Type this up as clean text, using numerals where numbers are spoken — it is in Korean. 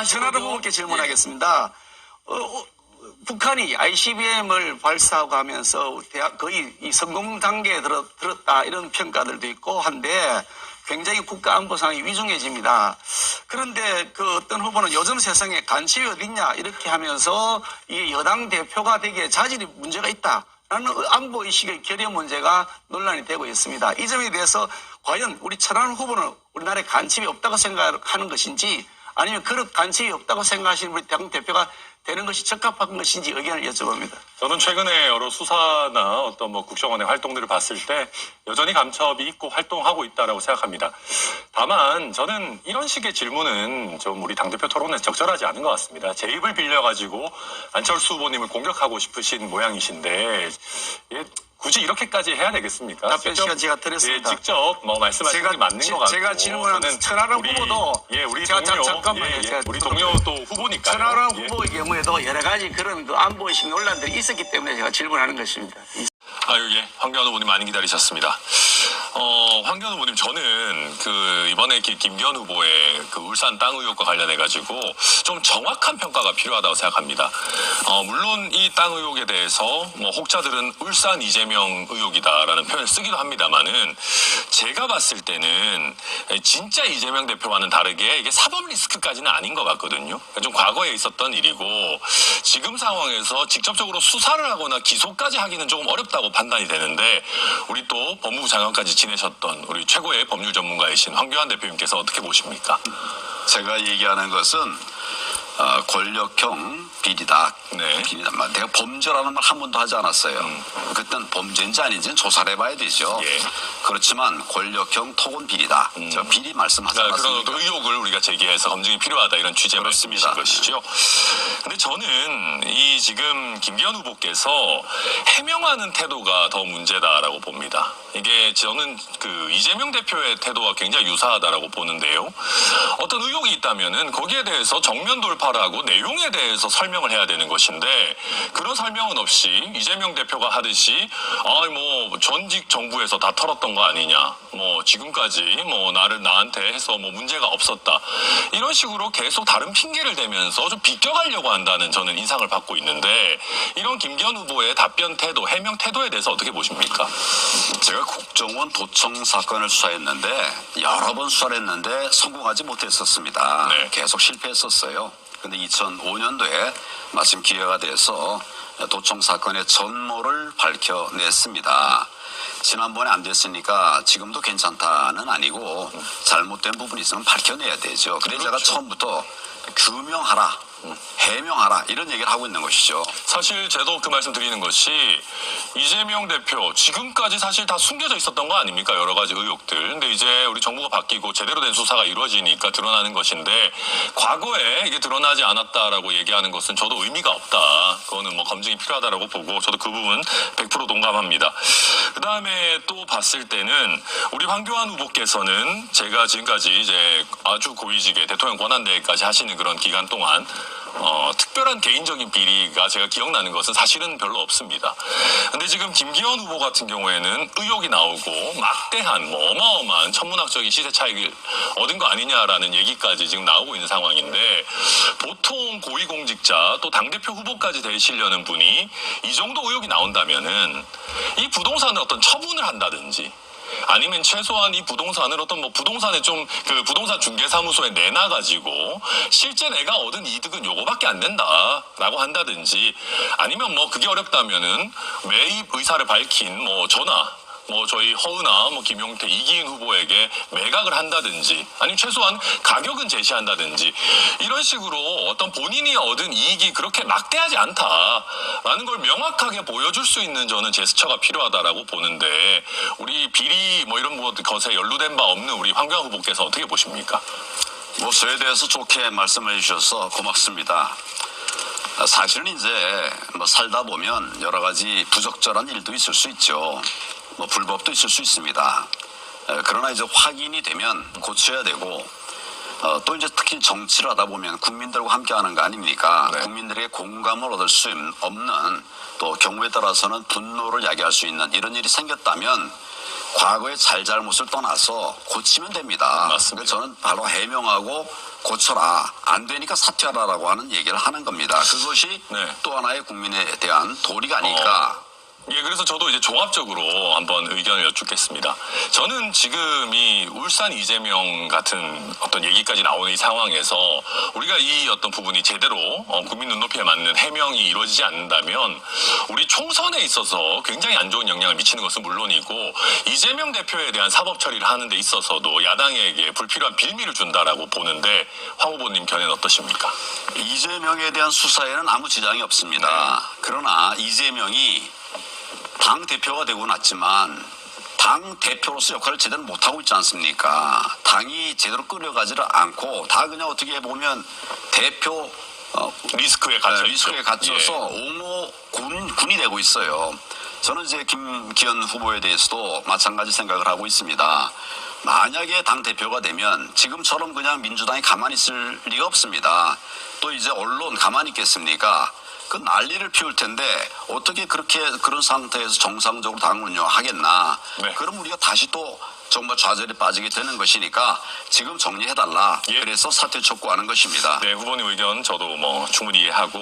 천하람 후보께 질문하겠습니다. 북한이 ICBM을 발사하고 하면서 거의 이 성공 단계에 들었다 이런 평가들도 있고 한데 굉장히 국가 안보 상황이 위중해집니다. 그런데 그 어떤 후보는 요즘 세상에 간첩이 어딨냐 이렇게 하면서 이 여당 대표가 되기에 자질이 문제가 있다. 라는 안보 의식의 결여 문제가 논란이 되고 있습니다. 이 점에 대해서 과연 우리 천하람 후보는 우리나라에 간첩이 없다고 생각하는 것인지 아니면 그런 간첩이 없다고 생각하시는 우리 당 대표가 되는 것이 적합한 것인지 의견을 여쭤봅니다. 저는 최근에 여러 수사나 어떤 국정원의 활동들을 봤을 때 여전히 간첩이 있고 활동하고 있다라고 생각합니다. 다만 저는 이런 식의 질문은 좀 우리 당대표 토론에서 적절하지 않은 것 같습니다. 제 입을 빌려가지고 안철수 후보님을 공격하고 싶으신 모양이신데 굳이 이렇게까지 해야 되겠습니까? 답변 시간 제가 드렸습니다. 직접 말씀하신 게 맞는 것 같고 제가 질문한 천하람 후보도 우리 제가 동료 잠깐만요. 우리 동료 또 후보니까요. 천하람 후보의 경우에도 여러 가지 그런 그 안보의식 논란들이 있었기 때문에 제가 질문하는 것입니다. 황교안 후보님 많이 기다리셨습니다. 황교안 후보님, 저는 이번에 김기현 후보의 울산 땅 의혹과 관련해가지고 좀 정확한 평가가 필요하다고 생각합니다. 물론 이 땅 의혹에 대해서 혹자들은 울산 이재명 의혹이다라는 표현을 쓰기도 합니다만은 제가 봤을 때는 진짜 이재명 대표와는 다르게 이게 사법 리스크까지는 아닌 것 같거든요. 좀 과거에 있었던 일이고 지금 상황에서 직접적으로 수사를 하거나 기소까지 하기는 조금 어렵다고 판단이 되는데 우리 또 법무부 장관까지 지내셨던 우리 최고의 법률 전문가이신 황교안 대표님께서 어떻게 보십니까? 제가 얘기하는 것은 권력형 비리다. 네. 비리다. 내가 범죄라는 말 한 번도 하지 않았어요. 그때는 범죄인지 아닌지는 조사를 해봐야 되죠. 예. 그렇지만 권력형 토건 비리다. 저 비리 말씀하지 그런 않았습니까? 의혹을 우리가 제기해서 검증이 필요하다 이런 취지의 말씀이신 것이죠. 근데 저는 이 지금 김기현 후보께서 해명하는 태도가 더 문제다라고 봅니다. 이게 저는 이재명 대표의 태도와 굉장히 유사하다라고 보는데요. 어떤 의혹이 있다면은 거기에 대해서 정면 돌파를 하고 내용에 대해서 설명을 해야 되는 것인데 그런 설명은 없이 이재명 대표가 하듯이 전직 정부에서 다 털었던 거 아니냐, 지금까지 나한테 해서 문제가 없었다 이런 식으로 계속 다른 핑계를 대면서 좀 비껴가려고 한다는 저는 인상을 받고 있는데 이런 김기현 후보의 답변 태도, 해명 태도에 대해서 어떻게 보십니까? 제가 국정원 도청 사건을 수사했는데 여러 번 수사를 했는데 성공하지 못했었습니다. 네. 계속 실패했었어요. 근데 2005년도에 마침 기회가 돼서 도청 사건의 전모를 밝혀냈습니다. 지난번에 안 됐으니까 지금도 괜찮다는 아니고 잘못된 부분이 있으면 밝혀내야 되죠. 그래서 제가 처음부터 규명하라, 해명하라 이런 얘기를 하고 있는 것이죠. 사실 저도 그 말씀 드리는 것이 이재명 대표 지금까지 사실 다 숨겨져 있었던 거 아닙니까? 여러 가지 의혹들. 근데 이제 우리 정부가 바뀌고 제대로 된 수사가 이루어지니까 드러나는 것인데 과거에 이게 드러나지 않았다라고 얘기하는 것은 저도 의미가 없다. 그거는 검증이 필요하다라고 보고 저도 그 부분 100% 동감합니다. 그 다음에 또 봤을 때는 우리 황교안 후보께서는 제가 지금까지 이제 아주 고위직의 대통령 권한대행까지 하시는 그런 기간 동안 특별한 개인적인 비리가 제가 기억나는 것은 사실은 별로 없습니다. 근데 지금 김기현 후보 같은 경우에는 의혹이 나오고 막대한 어마어마한 천문학적인 시세 차익을 얻은 거 아니냐라는 얘기까지 지금 나오고 있는 상황인데 보통 고위공직자 또 당대표 후보까지 되시려는 분이 이 정도 의혹이 나온다면은 이 부동산을 어떤 처분을 한다든지 아니면 최소한 이 부동산을 어떤 부동산에 좀 부동산 중개사무소에 내놔가지고 실제 내가 얻은 이득은 요거밖에 안 된다라고 한다든지 아니면 그게 어렵다면은 매입 의사를 밝힌 전화 저희 허은아, 김용태, 이기인 후보에게 매각을 한다든지 아니면 최소한 가격은 제시한다든지 이런 식으로 어떤 본인이 얻은 이익이 그렇게 막대하지 않다라는 걸 명확하게 보여줄 수 있는 저는 제스처가 필요하다라고 보는데 우리 비리 이런 것에 연루된 바 없는 우리 황교안 후보께서 어떻게 보십니까? 저에 대해서 좋게 말씀해 주셔서 고맙습니다. 사실은 이제 살다 보면 여러 가지 부적절한 일도 있을 수 있죠. 불법도 있을 수 있습니다. 그러나 이제 확인이 되면 고쳐야 되고 또 이제 특히 정치를 하다 보면 국민들과 함께 하는 거 아닙니까? 네. 국민들에게 공감을 얻을 수 없는 또 경우에 따라서는 분노를 야기할 수 있는 이런 일이 생겼다면 과거의 잘잘못을 떠나서 고치면 됩니다. 맞습니다. 그래서 저는 바로 해명하고 고쳐라. 안 되니까 사퇴하라라고 하는 얘기를 하는 겁니다. 그것이 네. 또 하나의 국민에 대한 도리가 아닐까. 예, 그래서 저도 이제 종합적으로 한번 의견을 여쭙겠습니다. 저는 지금 이 울산 이재명 같은 어떤 얘기까지 나오는 이 상황에서 우리가 이 어떤 부분이 제대로 국민 눈높이에 맞는 해명이 이루어지지 않는다면 우리 총선에 있어서 굉장히 안 좋은 영향을 미치는 것은 물론이고 이재명 대표에 대한 사법 처리를 하는 데 있어서도 야당에게 불필요한 빌미를 준다라고 보는데 황 후보님 견해는 어떠십니까? 이재명에 대한 수사에는 아무 지장이 없습니다. 그러나 이재명이 당 대표가 되고 났지만 당 대표로서 역할을 제대로 못하고 있지 않습니까? 당이 제대로 끌어가지를 않고 다 그냥 어떻게 보면 대표 리스크에 갇혀 리스크에 갇혀서 옹호 군이 되고 있어요. 저는 이제 김기현 후보에 대해서도 마찬가지 생각을 하고 있습니다. 만약에 당 대표가 되면 지금처럼 그냥 민주당이 가만히 있을 리가 없습니다. 또 이제 언론 가만히 있겠습니까? 그 난리를 피울 텐데 어떻게 그런 상태에서 정상적으로 당을 운영하겠나. 네. 그럼 우리가 다시 또 정말 좌절에 빠지게 되는 것이니까 지금 정리해달라. 예. 그래서 사퇴 촉구하는 것입니다. 네, 후보님 의견 저도 뭐 충분히 이해하고